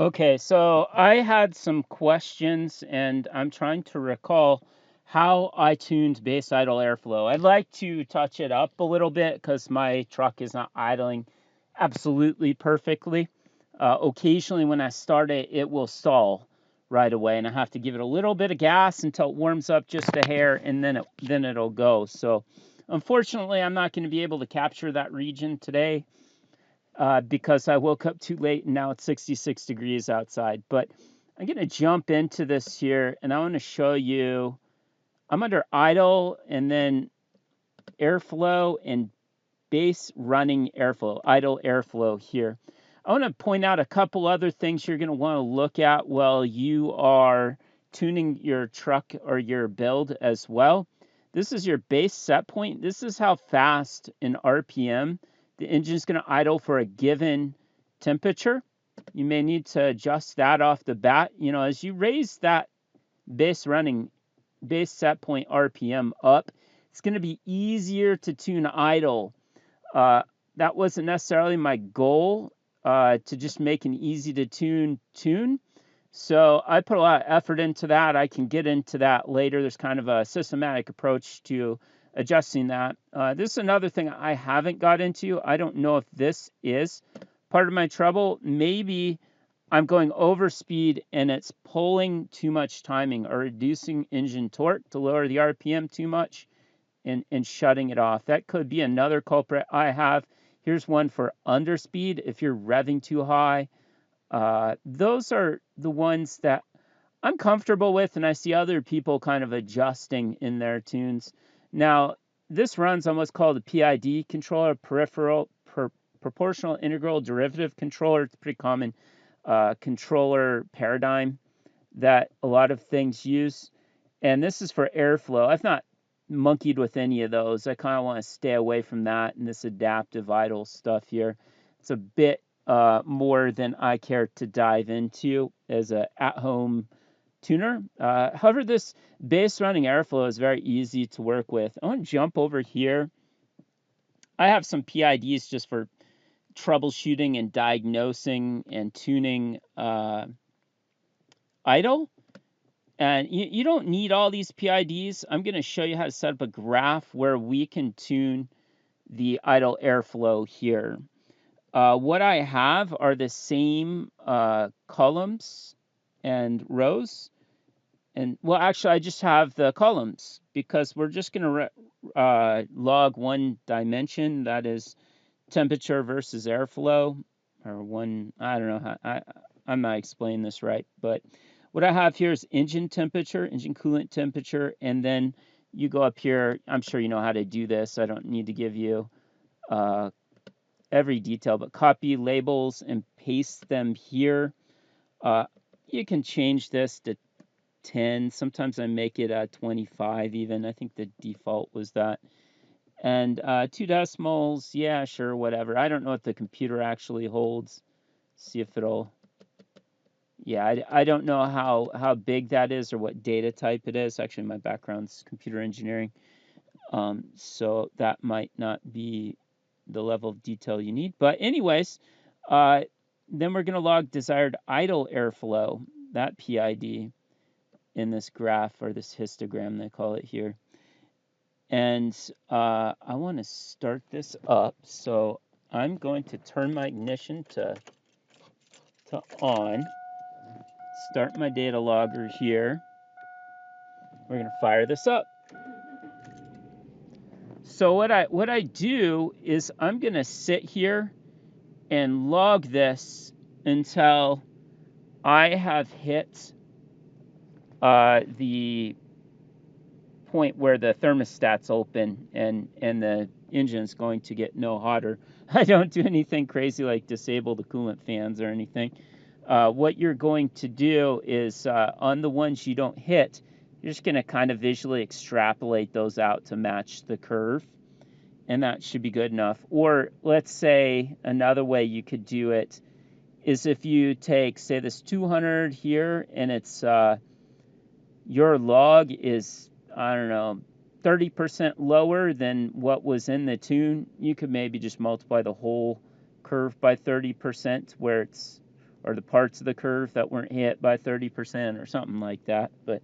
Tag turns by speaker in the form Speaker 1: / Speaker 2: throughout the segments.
Speaker 1: Okay, so I had some questions and I'm trying to recall how I tuned base idle airflow. I'd like to touch it up a little bit because my truck is not idling absolutely perfectly. Occasionally, when I start it, it will stall right away, and I have to give it a little bit of gas until it warms up just a hair, and then it'll go. So, unfortunately, I'm not going to be able to capture that region today because I woke up too late and now it's 66 degrees outside. But I'm going to jump into this here and I want to show you. I'm under idle and then airflow and base running airflow, idle airflow here. I want to point out a couple other things you're going to want to look at while you are tuning your truck or your build as well. This is your base set point. This is how fast in RPM the engine is going to idle for a given temperature. You may need to adjust that off the bat. You know, as you raise that base set point RPM up, it's going to be easier to tune idle. That wasn't necessarily my goal, to just make an easy to tune. So I put a lot of effort into that. I can get into that later. There's kind of a systematic approach to adjusting that. This is another thing I haven't got into. I don't know if this is part of my trouble. Maybe I'm going over speed and it's pulling too much timing or reducing engine torque to lower the RPM too much and shutting it off. That could be another culprit I have. Here's one for underspeed. If you're revving too high, those are the ones that I'm comfortable with, and I see other people kind of adjusting in their tunes. Now, this runs on what's called a PID controller, proportional integral derivative controller. It's a pretty common controller paradigm that a lot of things use. And this is for airflow. I've not monkeyed with any of those. I kind of want to stay away from that and this adaptive idle stuff here. It's a bit more than I care to dive into as a at-home tuner. However, this base running airflow is very easy to work with. I want to jump over here. I have some PIDs just for troubleshooting and diagnosing and tuning idle. And you don't need all these PIDs. I'm going to show you how to set up a graph where we can tune the idle airflow here. What I have are the same columns and rows. And well, actually, I just have the columns because we're just going to log one dimension, that is temperature versus airflow, or one, I don't know how, I'm not explaining this right, but what I have here is engine temperature, engine coolant temperature, and then you go up here. I'm sure you know how to do this. I don't need to give you every detail, but copy labels and paste them here. You can change this to 10. Sometimes I make it 25 even. I think the default was that. And 2 decimals, yeah, sure, whatever. I don't know what the computer actually holds. See if it'll... Yeah, I don't know how big that is or what data type it is. Actually, my background's computer engineering, so that might not be the level of detail you need. But anyways, then we're going to log desired idle airflow, that PID, in this graph or this histogram they call it here. And I want to start this up, so I'm going to turn my ignition to on. Start my data logger here. We're going to fire this up. So what I do is I'm going to sit here and log this until I have hit the point where the thermostat's open and the engine's going to get no hotter. I don't do anything crazy like disable the coolant fans or anything. What you're going to do is on the ones you don't hit, you're just going to kind of visually extrapolate those out to match the curve, and that should be good enough. Or let's say another way you could do it is if you take, say, this 200 here, and it's your log is, I don't know, 30% lower than what was in the tune, you could maybe just multiply the whole curve by 30%, where it's or the parts of the curve that weren't hit by 30% or something like that. But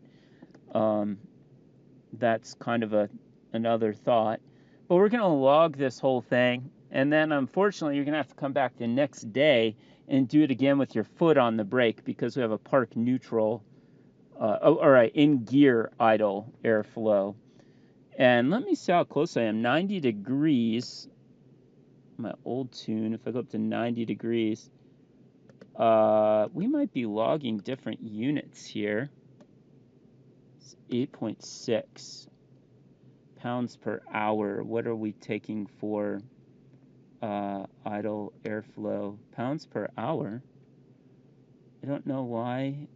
Speaker 1: that's kind of another thought. But we're going to log this whole thing, and then unfortunately you're going to have to come back the next day and do it again with your foot on the brake, because we have a park neutral, in gear idle airflow. And let me see how close I am. 90 degrees. My old tune, if I go up to 90 degrees, we might be logging different units here. It's 8.6 pounds per hour. What are we taking for idle airflow? Pounds per hour? I don't know why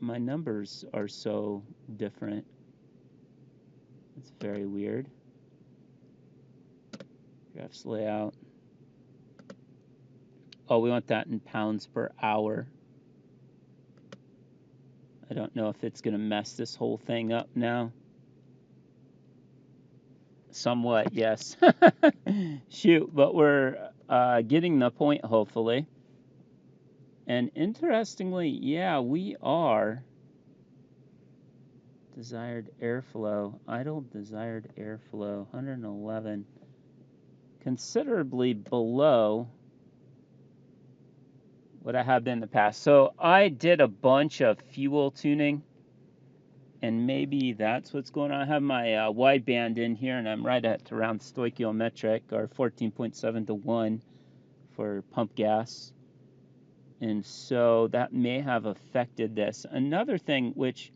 Speaker 1: my numbers are so different. It's very weird. Graphs layout. Oh, we want that in pounds per hour. I don't know if it's going to mess this whole thing up now. Somewhat, yes. Shoot, but we're getting the point, hopefully. And interestingly, yeah, we are. Desired airflow, idle desired airflow, 111. Considerably below what I have been in the past. So I did a bunch of fuel tuning, and maybe that's what's going on. I have my wideband in here, and I'm right at around stoichiometric, or 14.7 to 1 for pump gas. And so that may have affected this. Another thing, which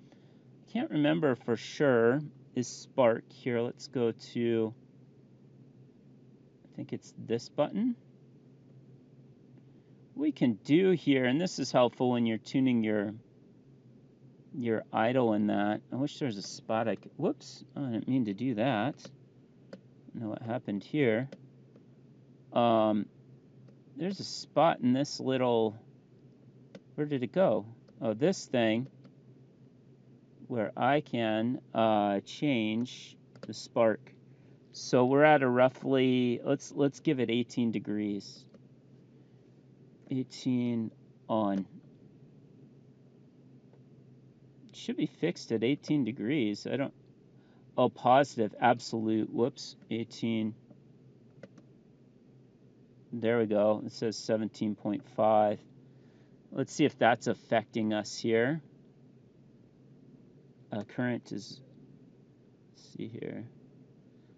Speaker 1: I can't remember for sure, is spark. Here, let's go to, I think it's this button. We can do here, and this is helpful when you're tuning your idle in that. I wish there was a spot I could, whoops, I didn't mean to do that. I don't know what happened here. There's a spot in this little, where did it go? Oh, this thing, where I can change the spark. So we're at a roughly, let's give it 18 degrees. 18 on. It should be fixed at 18 degrees. I don't, oh, positive, absolute, whoops, 18. There we go. It says 17.5. Let's see if that's affecting us here. Current is, let's see here,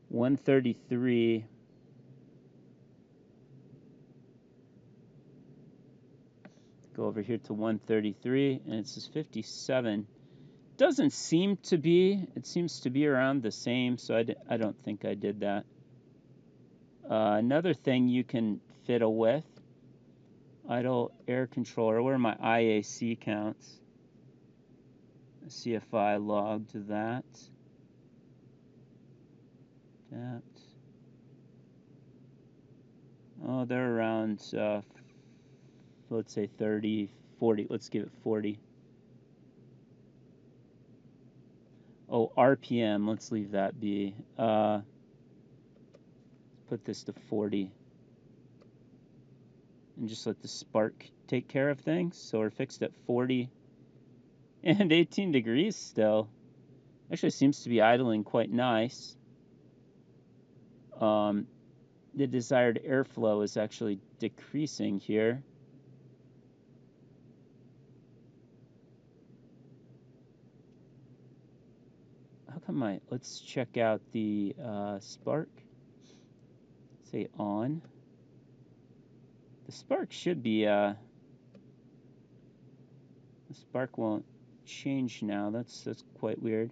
Speaker 1: 133. Go over here to 133, and it says 57. Doesn't seem to be. It seems to be around the same, so I don't think I did that. Another thing you can fiddle with, idle air controller. Where are my IAC counts? Let's see if I logged that. Oh, they're around, let's say 30, 40. Let's give it 40. Oh, RPM, let's leave that be. Let's put this to 40. And just let the spark take care of things. So we're fixed at 40. And 18 degrees still. Actually seems to be idling quite nice. The desired airflow is actually decreasing here. How come let's check out the spark. Say on. The spark should be, the spark won't change now. That's quite weird.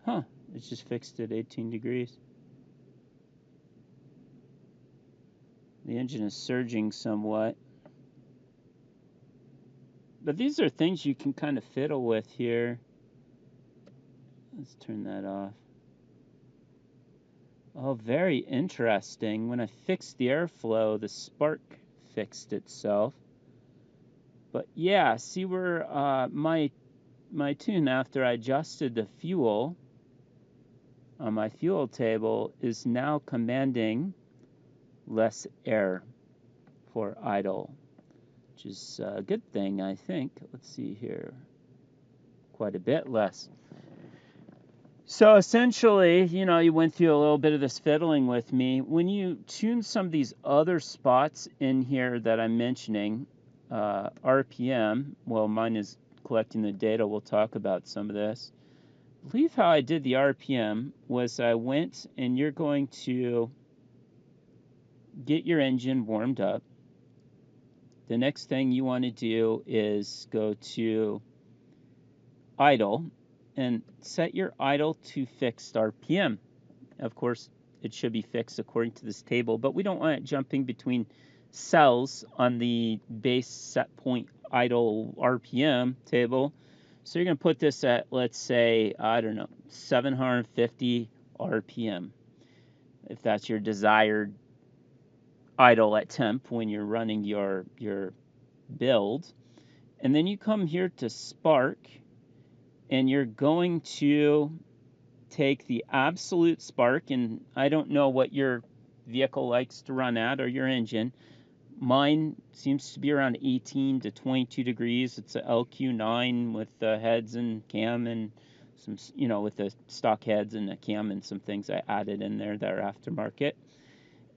Speaker 1: Huh, it's just fixed at 18 degrees. The engine is surging somewhat. But these are things you can kind of fiddle with here. Let's turn that off. Oh, very interesting. When I fixed the airflow, the spark fixed itself. But yeah, see where my tune, after I adjusted the fuel, on my fuel table is now commanding less air for idle, which is a good thing, I think. Let's see here. Quite a bit less. So essentially, you went through a little bit of this fiddling with me. When you tune some of these other spots in here that I'm mentioning, RPM, well, mine is collecting the data. We'll talk about some of this. I believe how I did the RPM was I went, and you're going to get your engine warmed up. The next thing you want to do is go to idle and set your idle to fixed RPM. Of course, it should be fixed according to this table, but we don't want it jumping between cells on the base set point idle RPM table. So you're going to put this at, let's say, I don't know, 750 RPM, if that's your desired idle at temp when you're running your build. And then you come here to spark, and you're going to take the absolute spark, and I don't know what your vehicle likes to run at or your engine. Mine seems to be around 18 to 22 degrees. It's a LQ9 with the heads and cam and some, with the stock heads and the cam and some things I added in there that are aftermarket.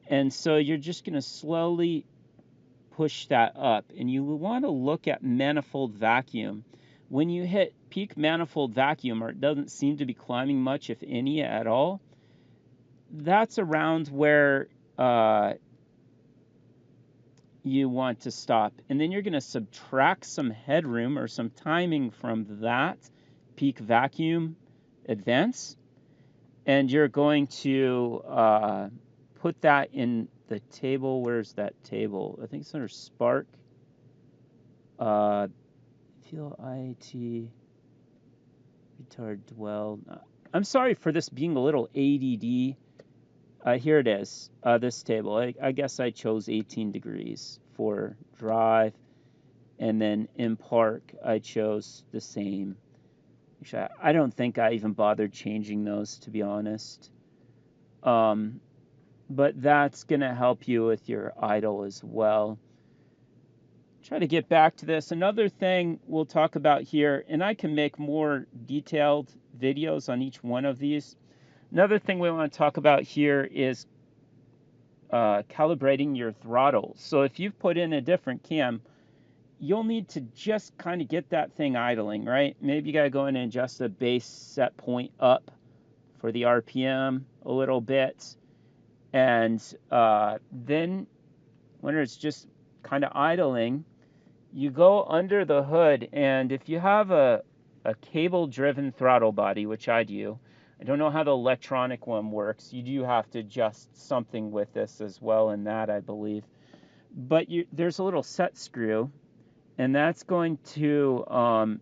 Speaker 1: And so you're just going to slowly push that up, and you want to look at manifold vacuum. When you hit peak manifold vacuum, or it doesn't seem to be climbing much, if any at all, that's around where you want to stop. And then you're going to subtract some headroom or some timing from that peak vacuum advance, and you're going to put that in the table. Where's that table? I think it's under Spark. Fuel IAT, retard dwell. I'm sorry for this being a little ADD. Here it is, this table. I guess I chose 18 degrees for drive, and then in park I chose the same. Actually, I don't think I even bothered changing those, to be honest. But that's going to help you with your idle as well. Try to get back to this. Another thing we'll talk about here, and I can make more detailed videos on each one of these. Another thing we want to talk about here is calibrating your throttle. So if you've put in a different cam, you'll need to just kind of get that thing idling, right? Maybe you got to go in and adjust the base set point up for the RPM a little bit. And then when it's just kind of idling, you go under the hood, and if you have a cable-driven throttle body, which I do, I don't know how the electronic one works. You do have to adjust something with this as well in that, I believe. But there's a little set screw, and that's going to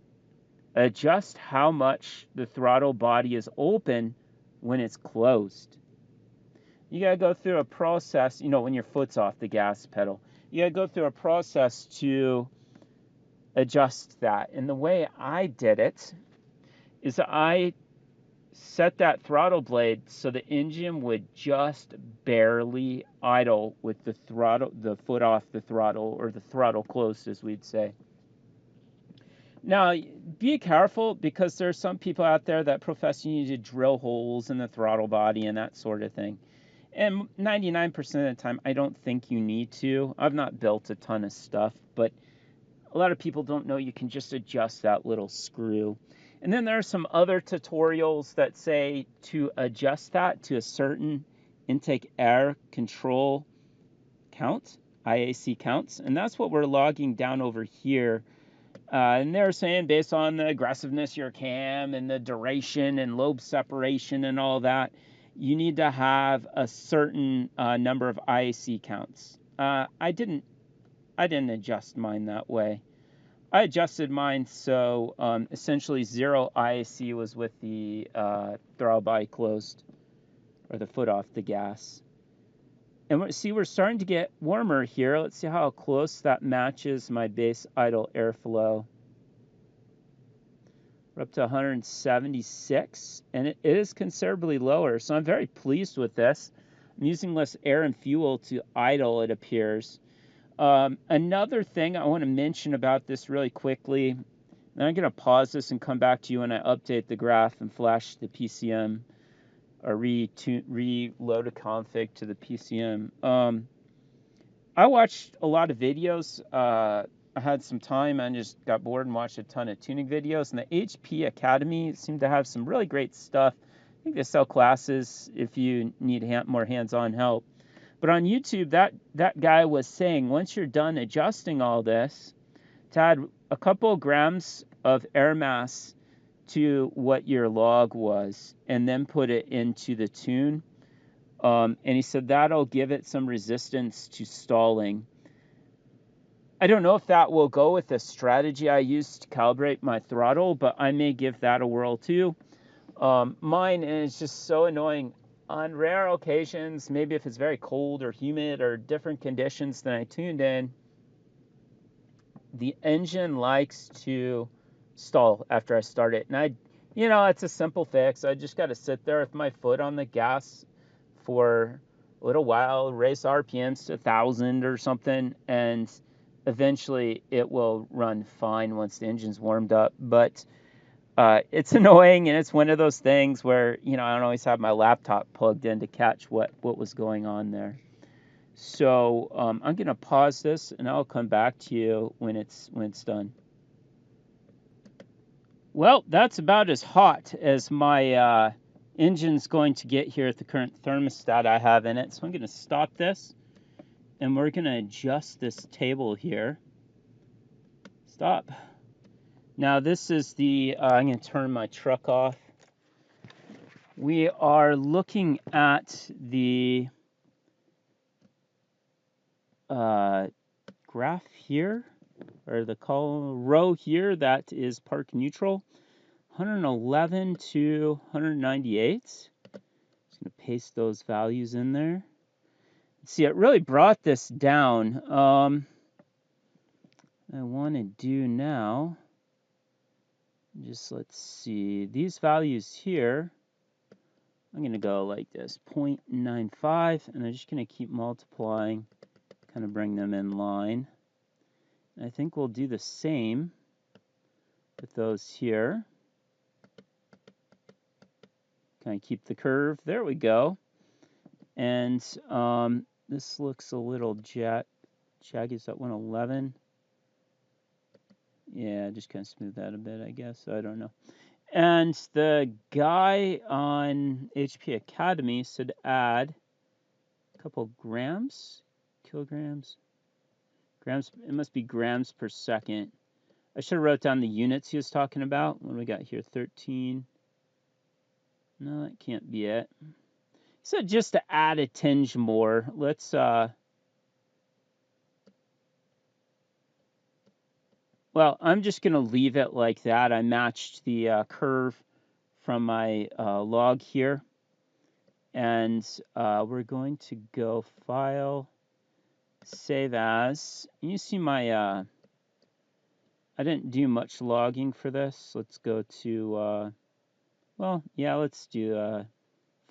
Speaker 1: adjust how much the throttle body is open when it's closed. You got to go through a process, when your foot's off the gas pedal. You got to go through a process to adjust that. And the way I did it is I set that throttle blade so the engine would just barely idle with the foot off the throttle, or the throttle closed, as we'd say. Now, be careful, because there's some people out there that profess you need to drill holes in the throttle body and that sort of thing. And 99% of the time, I don't think you need to. I've not built a ton of stuff, but a lot of people don't know you can just adjust that little screw. And then there are some other tutorials that say to adjust that to a certain intake air control count, IAC counts, and that's what we're logging down over here. And they're saying based on the aggressiveness of your cam and the duration and lobe separation and all that, you need to have a certain number of IAC counts. I didn't adjust mine that way. I adjusted mine so essentially 0 IAC was with the throttle body closed, or the foot off the gas. And we're starting to get warmer here. Let's see how close that matches my base idle airflow. We're up to 176, and it is considerably lower, so I'm very pleased with this. I'm using less air and fuel to idle, it appears. Another thing I want to mention about this really quickly, and I'm going to pause this and come back to you when I update the graph and flash the PCM or reload a config to the PCM. I watched a lot of videos. I had some time and just got bored and watched a ton of tuning videos. And the HP Academy seemed to have some really great stuff. I think they sell classes if you need more hands-on help. But on YouTube, that guy was saying once you're done adjusting all this, to add a couple of grams of air mass to what your log was, and then put it into the tune. And he said that'll give it some resistance to stalling. I don't know if that will go with the strategy I used to calibrate my throttle, but I may give that a whirl too. Mine is just so annoying. On rare occasions, maybe if it's very cold or humid or different conditions than I tuned in, the engine likes to stall after I start it. And it's a simple fix. I just got to sit there with my foot on the gas for a little while, raise RPMs to 1,000 or something, and eventually it will run fine once the engine's warmed up. But it's annoying, and it's one of those things where I don't always have my laptop plugged in to catch what was going on there. So I'm going to pause this, and I'll come back to you when it's done. Well, that's about as hot as my engine's going to get here at the current thermostat I have in it. So I'm going to stop this, and we're going to adjust this table here. Stop. Now this is I'm going to turn my truck off. We are looking at the graph here, or the row here that is park neutral, 111 to 198. Just going to paste those values in there. See, it really brought this down. I want to do now, let's see, these values here, I'm going to go like this, 0.95, and I'm just going to keep multiplying, kind of bring them in line. And I think we'll do the same with those here. Kind of keep the curve. There we go. And this looks a little jagged. Is that 111? Yeah, just kind of smooth that a bit, I guess. I don't know. And the guy on HP Academy said add a couple kilograms. It must be grams per second. I should have wrote down the units he was talking about. What do we got here? 13. No, that can't be it. He said just to add a tinge more. Let's well, I'm just going to leave it like that. I matched the curve from my log here. And we're going to go File, Save As. You see my, I didn't do much logging for this. Let's go to, let's do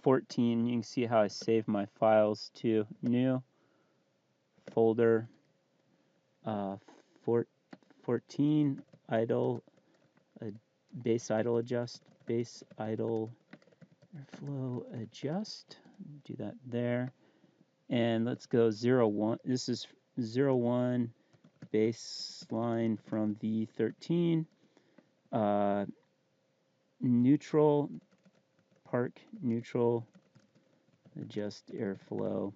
Speaker 1: 14. You can see how I save my files to New, Folder, 14, Idle, Base Idle Adjust, Base Idle Airflow Adjust. Do that there. And let's go 0, 1. This is 0, 1 baseline from V13. Neutral, park neutral, adjust airflow.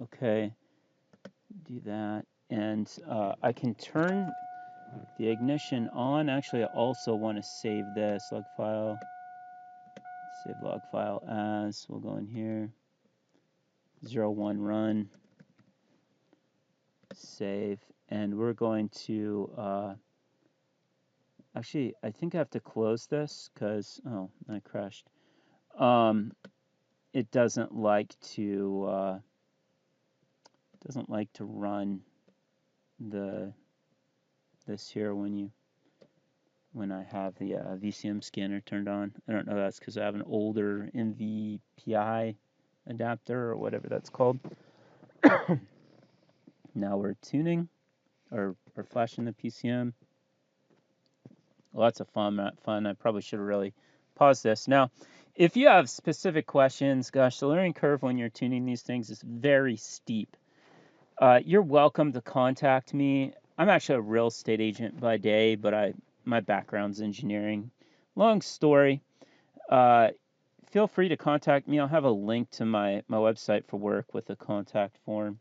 Speaker 1: Okay, do that. And I can turn the ignition on. Actually, I also want to save this log file. Save log file as. We'll go in here. 0, 1 run. Save. And we're going to. Actually, I think I have to close this because I crashed. It doesn't like to run this here when when I have the VCM scanner turned on. I don't know, that's because I have an older MVPI adapter or whatever that's called. Now we're tuning or flashing the PCM. Lots of fun. I probably should have really paused this. Now, if you have specific questions, gosh, the learning curve when you're tuning these things is very steep. You're welcome to contact me. I'm actually a real estate agent by day, but my background's engineering. Long story. Feel free to contact me. I'll have a link to my website for work with a contact form.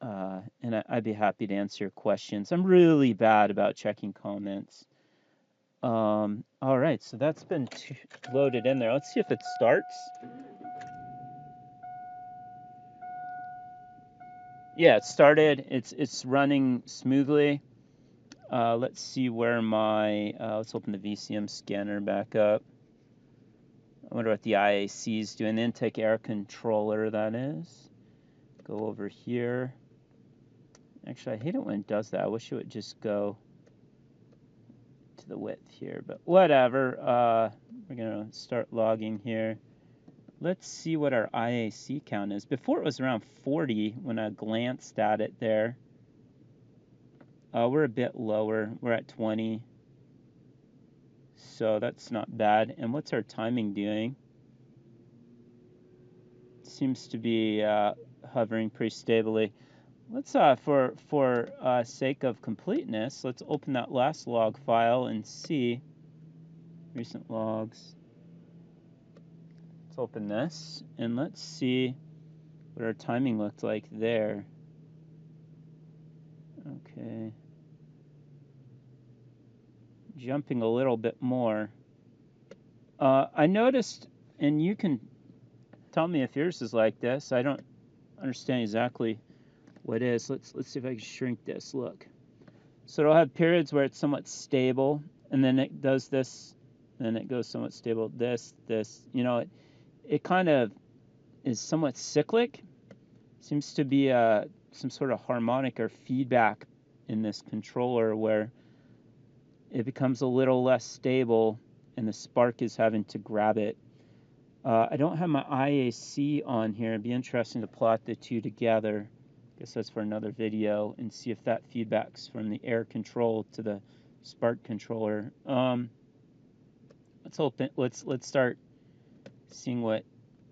Speaker 1: And I'd be happy to answer your questions. I'm really bad about checking comments. All right, so that's been loaded in there. Let's see if it starts. Yeah, it started. It's running smoothly. Let's see where my let's open the VCM scanner back up. I wonder what the IAC is doing. The intake air controller, that is. Go over here. Actually, I hate it when it does that. I wish it would just go to the width here, but whatever. We're gonna start logging here. Let's see what our IAC count is. Before it was around 40 when I glanced at it there. We're a bit lower. We're at 20. So that's not bad. And what's our timing doing? Seems to be hovering pretty stably. Let's, for sake of completeness, let's open that last log file and see recent logs. Let's open this and let's see what our timing looked like there. Okay. Jumping a little bit more. I noticed, and you can tell me if yours is like this. I don't understand exactly what it is. Let's see if I can shrink this. Look. So it'll have periods where it's somewhat stable, and then it does this, and then it goes somewhat stable. This. You know, it kind of is somewhat cyclic. Seems to be some sort of harmonic or feedback in this controller where it becomes a little less stable and the spark is having to grab it. I don't have my IAC on here. It'd be interesting to plot the two together. I guess that's for another video and see if that feedbacks from the air control to the spark controller. Let's start seeing what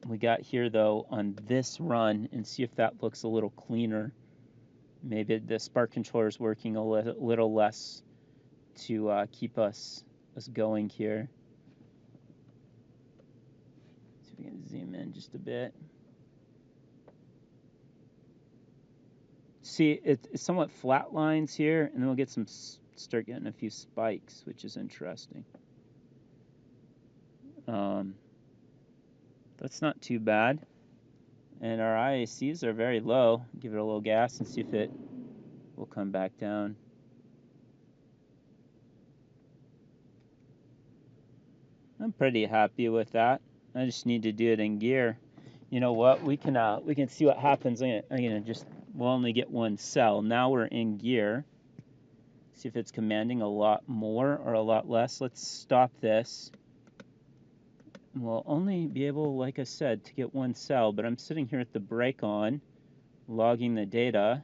Speaker 1: we got here though on this run and see if that looks a little cleaner. Maybe the spark controller is working a little less to keep us going here. See if we can zoom in just a bit. See, it somewhat flat lines here, and then we'll get start getting a few spikes, which is interesting. That's not too bad. And our IACs are very low. Give it a little gas and see if it will come back down. I'm pretty happy with that. I just need to do it in gear. You know what? We can see what happens. We'll only get one cell. Now we're in gear. See if it's commanding a lot more or a lot less. Let's stop this. We'll only be able, like I said, to get one cell, but I'm sitting here at the brake on, logging the data.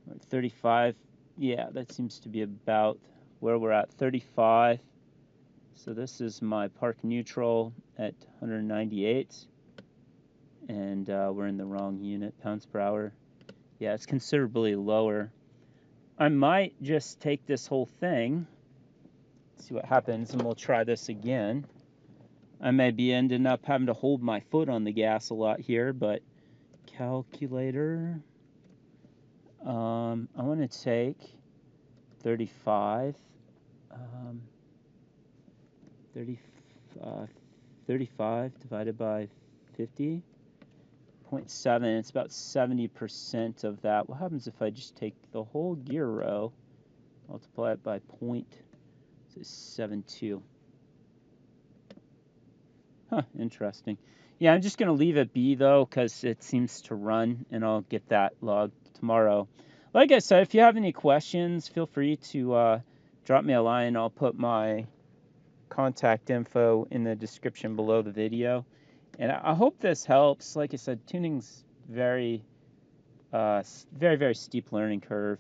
Speaker 1: We're at 35. Yeah, that seems to be about where we're at, 35. So this is my park neutral at 198. And we're in the wrong unit, pounds per hour. Yeah, it's considerably lower. I might just take this whole thing, see what happens, and we'll try this again. I may be ending up having to hold my foot on the gas a lot here, but calculator. I want to take 35. 35 divided by 50. 0.7, it's about 70% of that. What happens if I just take the whole gear row, multiply it by 0.72? Huh, interesting. Yeah, I'm just going to leave it be, though, because it seems to run, and I'll get that log tomorrow. Like I said, if you have any questions, feel free to drop me a line. I'll put my contact info in the description below the video. And I hope this helps. Like I said, tuning's very, very steep learning curve.